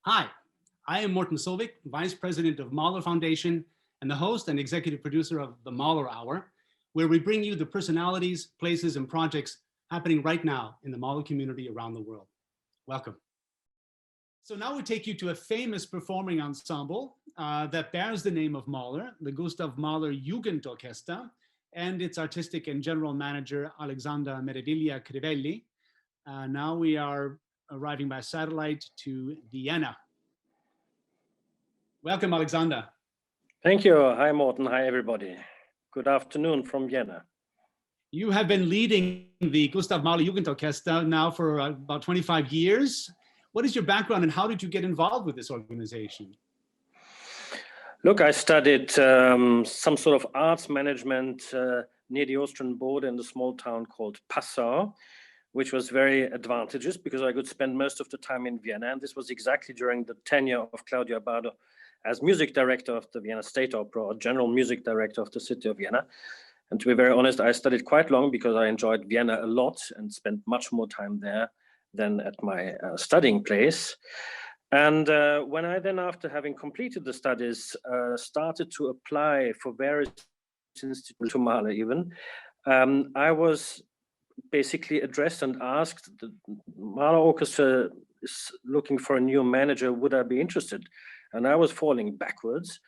Hi, I am Morten Solvik, Vice President of Mahler Foundation and the host and executive producer of the Mahler Hour, where we bring you the personalities, places, and projects happening right now in the Mahler community around the world. Welcome. So now we take you to a famous performing ensemble that bears the name of Mahler, the Gustav Mahler Youth Orchestra, and its artistic and general manager, Alexander Meraviglia-Crivelli. Now we are arriving by satellite to Vienna. Welcome, Alexander. Thank you. Hi, Morten. Hi, everybody. Good afternoon from Vienna. You have been leading the Gustav Mahler Youth Orchestra now for about 25 years. What is your background and how did you get involved with this organization? Look, I studied some sort of arts management near the Austrian border in a small town called Passau, which was very advantageous because I could spend most of the time in Vienna. And this was exactly during the tenure of Claudio Abbado as music director of the Vienna State Opera, or general music director of the city of Vienna. And to be very honest, I studied quite long because I enjoyed Vienna a lot and spent much more time there than at my studying place. And when I then, after having completed the studies, started to apply for various institutes to Mahler even, I was basically addressed and asked, the Mahler Orchestra is looking for a new manager, would I be interested? And I was falling backwards.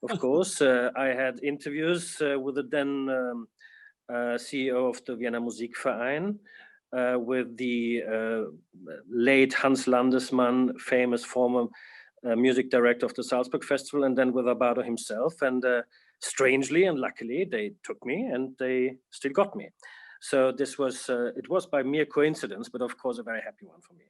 Of course, I had interviews with the then CEO of the Vienna Musikverein, with the late Hans Landesmann, famous former music director of the Salzburg Festival, and then with Abbado himself. And strangely and luckily, they took me and they still got me. So this was, it was by mere coincidence, but of course a very happy one for me.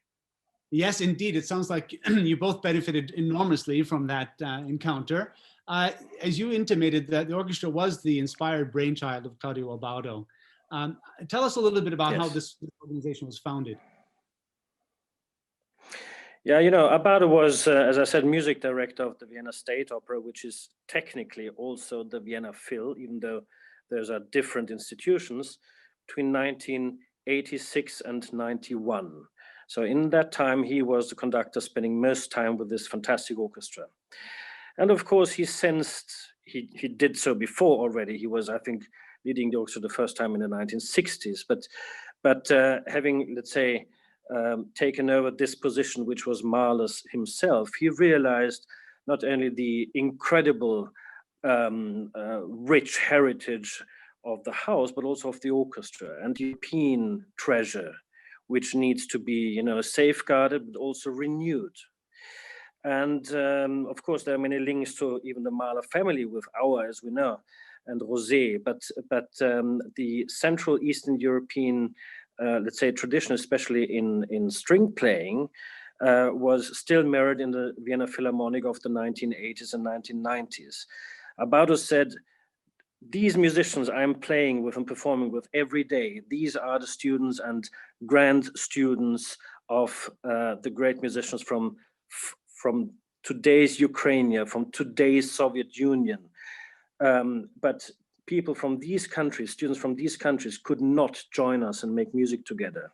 Yes, indeed. It sounds like you both benefited enormously from that encounter. As you intimated, that the orchestra was the inspired brainchild of Claudio Abbado. Tell us a little bit about how this organization was founded. Yeah, you know, Abbado was, as I said, music director of the Vienna State Opera, which is technically also the Vienna Phil, even though those are different institutions, between 1986 and 91. So in that time, he was the conductor spending most time with this fantastic orchestra. And of course, he sensed, he did so before already. He was, I think, leading the orchestra the first time in the 1960s. But having, let's say, taken over this position, which was Mahler's himself, he realized not only the incredible rich heritage of the house, but also of the orchestra and European treasure, which needs to be, you know, safeguarded, but also renewed. And of course, there are many links to even the Mahler family with Auer, as we know, and Rosé, but the Central Eastern European, let's say, tradition, especially in string playing, was still mirrored in the Vienna Philharmonic of the 1980s and 1990s. Abbado said, these musicians I'm playing with and performing with every day, these are the students and grand students of the great musicians from today's Ukraine, from today's Soviet Union. But people from these countries, students from these countries, could not join us and make music together.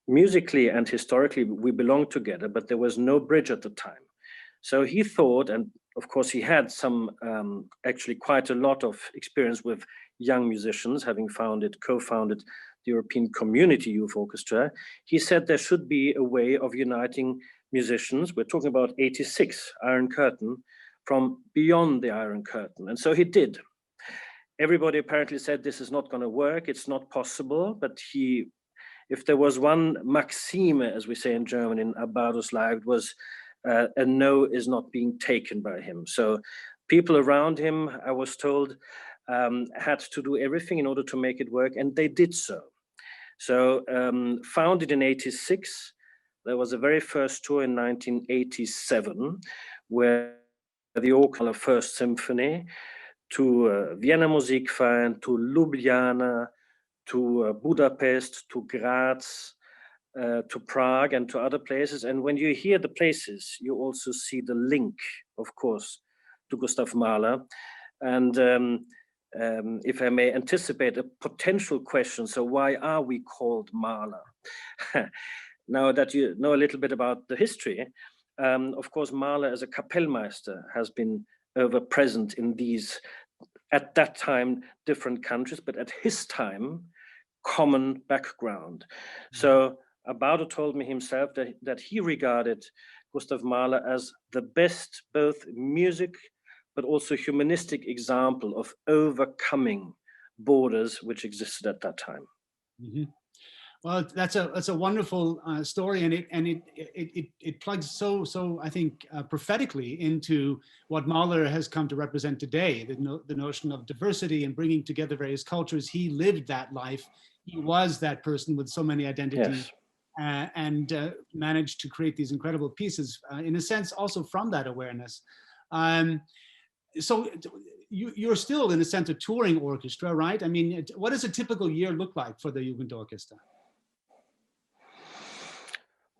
Musically and historically, we belonged together, but there was no bridge at the time. So he thought, and of course he had some, actually quite a lot of experience with young musicians, having co-founded the European Community Youth Orchestra. He said there should be a way of uniting musicians. We're talking about 86, Iron Curtain, from beyond the Iron Curtain. And so he did. Everybody apparently said this is not going to work, it's not possible, but if there was one maxime, as we say in German, in Abbado's life, it was a no is not being taken by him. So people around him, I was told, had to do everything in order to make it work, and they did so. So founded in 86, there was a very first tour in 1987, where the orchestra First Symphony to Vienna Musikverein, to Ljubljana, to Budapest, to Graz, to Prague, and to other places. And when you hear the places, you also see the link, of course, to Gustav Mahler. And if I may anticipate a potential question, so why are we called Mahler? Now that you know a little bit about the history, Of course, Mahler as a Kapellmeister has been ever present in these, at that time, different countries, but at his time, common background. So Abado told me himself that he regarded Gustav Mahler as the best, both music, but also humanistic example of overcoming borders which existed at that time. Well, that's a wonderful story, and it plugs so I think prophetically into what Mahler has come to represent today. The notion of diversity and bringing together various cultures. He lived that life. He was that person with so many identities, and managed to create these incredible pieces. In a sense, also from that awareness. So you're still, in a sense, a touring orchestra, right? I mean, what does a typical year look like for the Jugendorchester?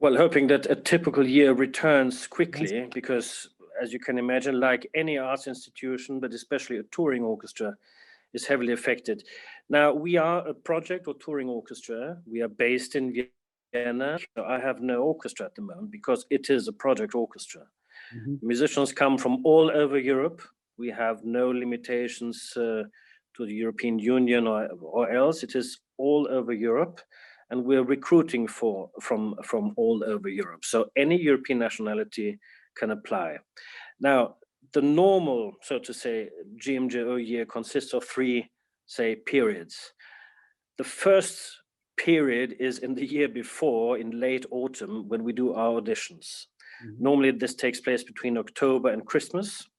Well, hoping that a typical year returns quickly, because as you can imagine, like any arts institution, but especially a touring orchestra, is heavily affected. Now, we are a project or touring orchestra. We are based in Vienna. I have no orchestra at the moment because it is a project orchestra. Musicians come from all over Europe. We have no limitations to the European Union or else. It is all over Europe. And we're recruiting from all over Europe. So any European nationality can apply. Now, the normal, so to say, GMJO year consists of three, say, periods. The first period is in the year before, in late autumn, when we do our auditions. Normally, this takes place between October and Christmas.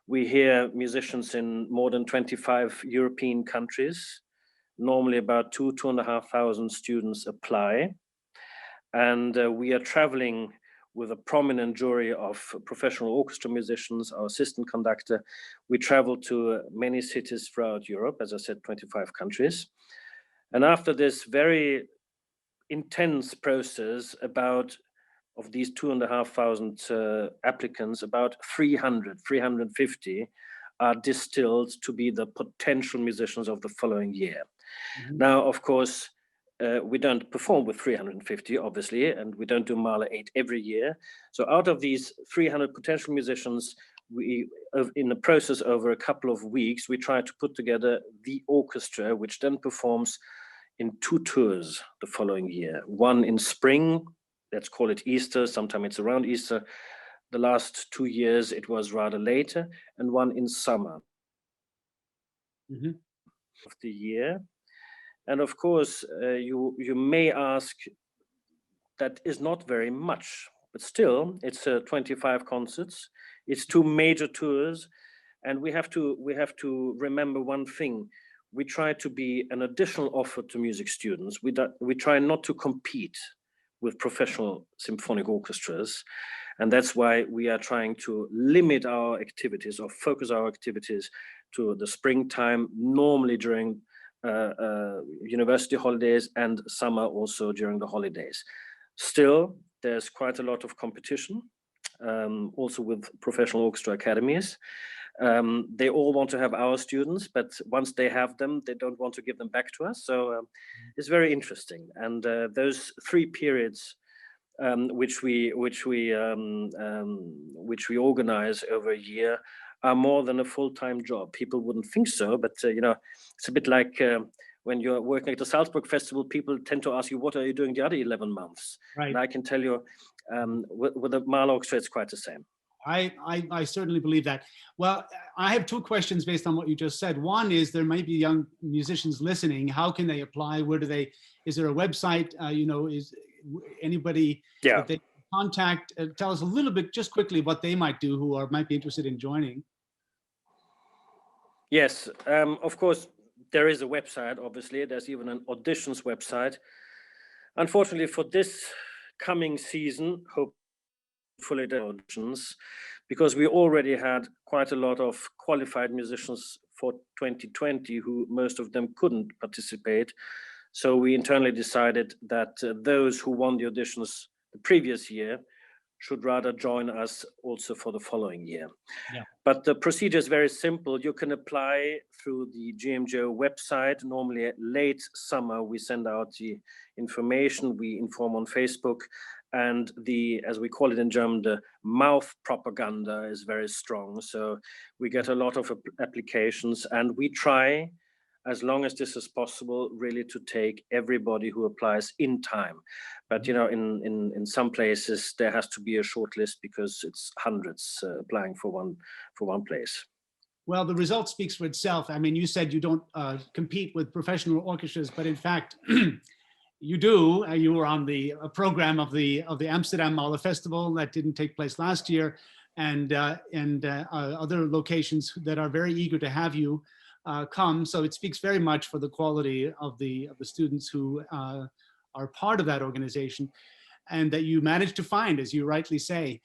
We hear musicians in more than 25 European countries. Normally about 2,500 students apply. And we are traveling with a prominent jury of professional orchestra musicians, our assistant conductor. We travel to many cities throughout Europe, as I said, 25 countries. And after this very intense process, of these 2,500 applicants, about 350 are distilled to be the potential musicians of the following year. Now, of course, we don't perform with 350, obviously, and we don't do Mahler 8 every year. So out of these 300 potential musicians, in the process over a couple of weeks, we try to put together the orchestra, which then performs in 2 tours the following year. One in spring, let's call it Easter, sometimes it's around Easter. The last 2 years, it was rather later, and one in summer of the year. And of course, you may ask, that is not very much, but still, it's 25 concerts. It's 2 major tours, and we have to remember one thing. We try to be an additional offer to music students. We try not to compete with professional symphonic orchestras, and that's why we are trying to limit our activities or focus our activities to the springtime, normally during university holidays, and summer also during the holidays. Still, there's quite a lot of competition, also with professional orchestra academies. They all want to have our students, but once they have them, they don't want to give them back to us. So it's very interesting. And those 3 periods which we organize over a year are more than a full-time job. People wouldn't think so, but it's a bit like when you're working at the Salzburg Festival, people tend to ask you, what are you doing the other 11 months? Right. And I can tell you, with the Mahler Orchestra, it's quite the same. I certainly believe that. Well, I have 2 questions based on what you just said. One is, there might be young musicians listening. How can they apply? Is there a website? Is anybody that they contact? Tell us a little bit, just quickly, what they might do who might be interested in joining. Yes, of course, there is a website, obviously. There's even an auditions website. Unfortunately, for this coming season, hopefully the auditions, because we already had quite a lot of qualified musicians for 2020 who most of them couldn't participate. So we internally decided that those who won the auditions the previous year should rather join us also for the following year. Yeah. But the procedure is very simple. You can apply through the GMJO website. Normally at late summer, we send out the information, we inform on Facebook, and the, as we call it in German, the mouth propaganda is very strong. So we get a lot of applications, and we try, as long as this is possible, really to take everybody who applies in time. But you know, in some places there has to be a short list because it's hundreds applying for one place. Well, the result speaks for itself. I mean, you said you don't compete with professional orchestras, but in fact, you do. You were on the program of the Amsterdam Mahler Festival that didn't take place last year, and other locations that are very eager to have you come. So it speaks very much for the quality of the students who are part of that organization, and that you managed to find, as you rightly say.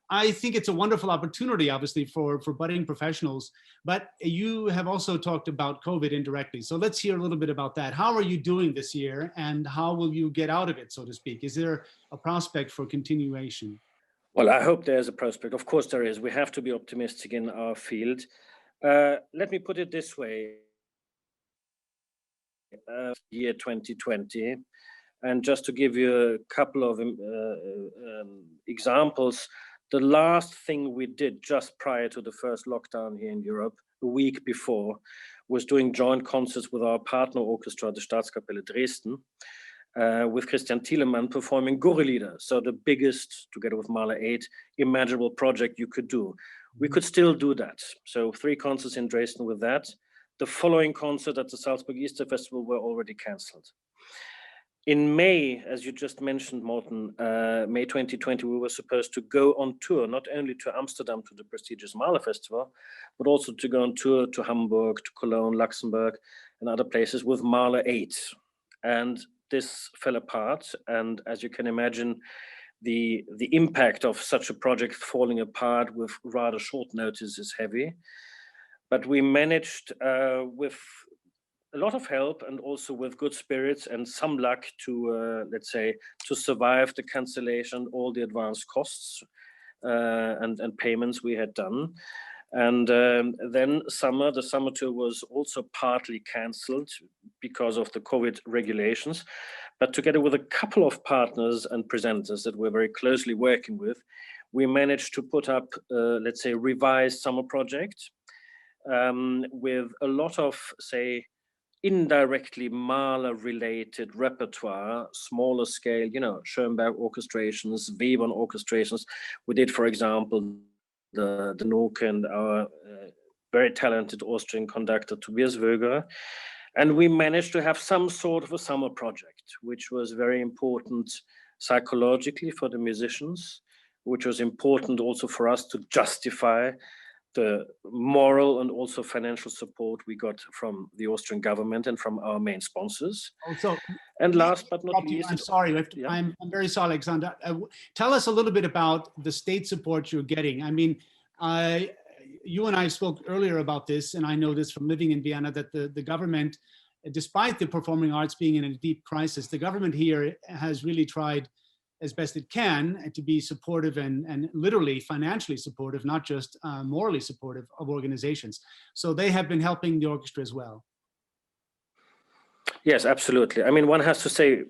I think it's a wonderful opportunity, obviously, for budding professionals, but you have also talked about COVID indirectly. So let's hear a little bit about that. How are you doing this year, and how will you get out of it, so to speak? Is there a prospect for continuation? Well, I hope there's a prospect. Of course there is. We have to be optimistic in our field. Let me put it this way. Year 2020, and just to give you a couple of examples, the last thing we did just prior to the first lockdown here in Europe, a week before, was doing joint concerts with our partner orchestra, the Staatskapelle Dresden, with Christian Thielemann performing Gorelieder. So the biggest, together with Mahler 8, imaginable project you could do. We could still do that. So 3 concerts in Dresden with that. The following concert at the Salzburg Easter Festival were already cancelled. In May, as you just mentioned, Morten, May 2020, we were supposed to go on tour, not only to Amsterdam, to the prestigious Mahler Festival, but also to go on tour to Hamburg, to Cologne, Luxembourg, and other places with Mahler 8. And this fell apart. And as you can imagine, the impact of such a project falling apart with rather short notice is heavy. But we managed with a lot of help and also with good spirits and some luck to, let's say, to survive the cancellation, all the advanced costs and payments we had done. And then the summer tour was also partly cancelled because of the COVID regulations. But together with a couple of partners and presenters that we're very closely working with, we managed to put up, let's say, revised summer project with a lot of, say, indirectly Mahler-related repertoire, smaller scale, you know, Schoenberg orchestrations, Webern orchestrations. We did, for example, the Noke and our very talented Austrian conductor, Tobias Wöger. And we managed to have some sort of a summer project, which was very important psychologically for the musicians, which was important also for us to justify the moral and also financial support we got from the Austrian government and from our main sponsors. Also, and last but not least, I'm sorry, I'm very sorry, Alexander. Tell us a little bit about the state support you're getting. I mean, you and I spoke earlier about this, and I know this from living in Vienna, that the government, despite the performing arts being in a deep crisis, the government here has really tried as best it can to be supportive and literally financially supportive, not just morally supportive of organizations. So they have been helping the orchestra as well. Yes, absolutely. I mean, one has to say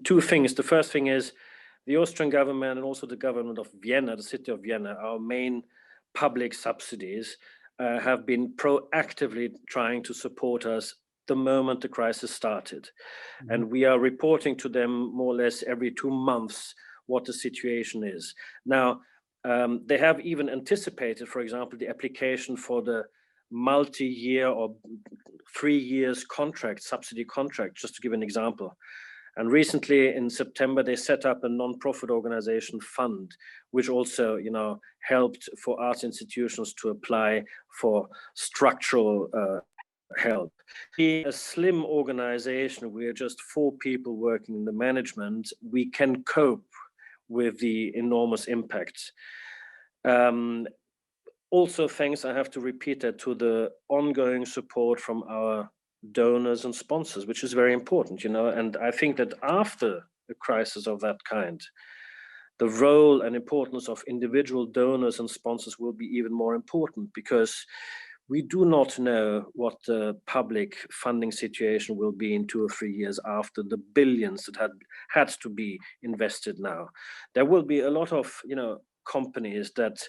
2 things. The first thing is the Austrian government and also the government of Vienna, the city of Vienna, our main public subsidies, have been proactively trying to support us the moment the crisis started. Mm-hmm. And we are reporting to them more or less every 2 months what the situation is. Now, they have even anticipated, for example, the application for the multi-year or 3 years contract, subsidy contract, just to give an example. And recently in September, they set up a non-profit organization fund, which also, you know, helped for arts institutions to apply for structural help. A slim organization, we are just 4 people working in the management, we can cope with the enormous impact. Also, thanks, I have to repeat that, to the ongoing support from our donors and sponsors, which is very important, you know, and I think that after a crisis of that kind, the role and importance of individual donors and sponsors will be even more important, because we do not know what the public funding situation will be in 2 or 3 years after the billions that had to be invested now. There will be a lot of, companies that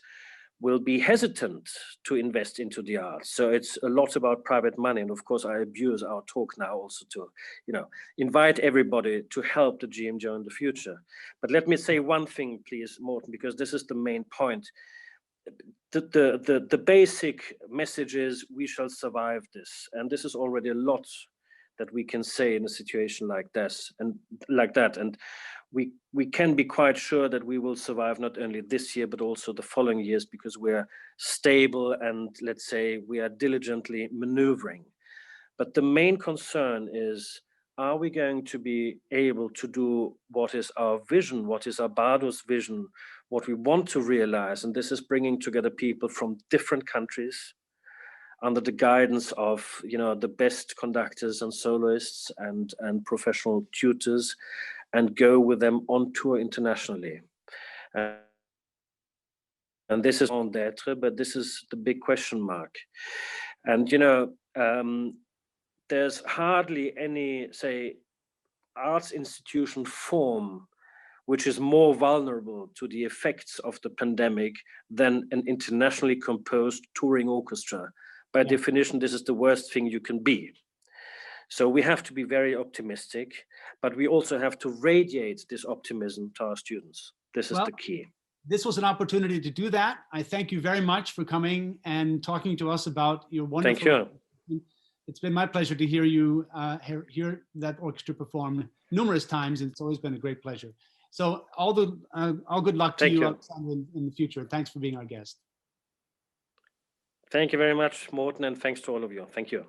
will be hesitant to invest into the arts. So it's a lot about private money. And of course, I abuse our talk now also to, invite everybody to help the GMJ in the future. But let me say one thing, please, Morten, because this is the main point. The basic message is we shall survive this. And this is already a lot that we can say in a situation like this and like that. And we can be quite sure that we will survive not only this year, but also the following years, because we're stable and, let's say, we are diligently maneuvering. But the main concern is, are we going to be able to do what is our vision, what is our Bardo's vision, what we want to realize? And this is bringing together people from different countries under the guidance of, the best conductors and soloists and professional tutors, and go with them on tour internationally. And this is en d'être, but this is the big question mark. And, there's hardly any, say, arts institution form which is more vulnerable to the effects of the pandemic than an internationally composed touring orchestra. By definition, this is the worst thing you can be. So we have to be very optimistic, but we also have to radiate this optimism to our students. This is the key. This was an opportunity to do that. I thank you very much for coming and talking to us about your wonderful. Thank you. It's been my pleasure to hear you hear that orchestra perform numerous times, and it's always been a great pleasure. So all good luck to you, Alexander, in the future. Thanks for being our guest. Thank you very much, Morten, and thanks to all of you. Thank you.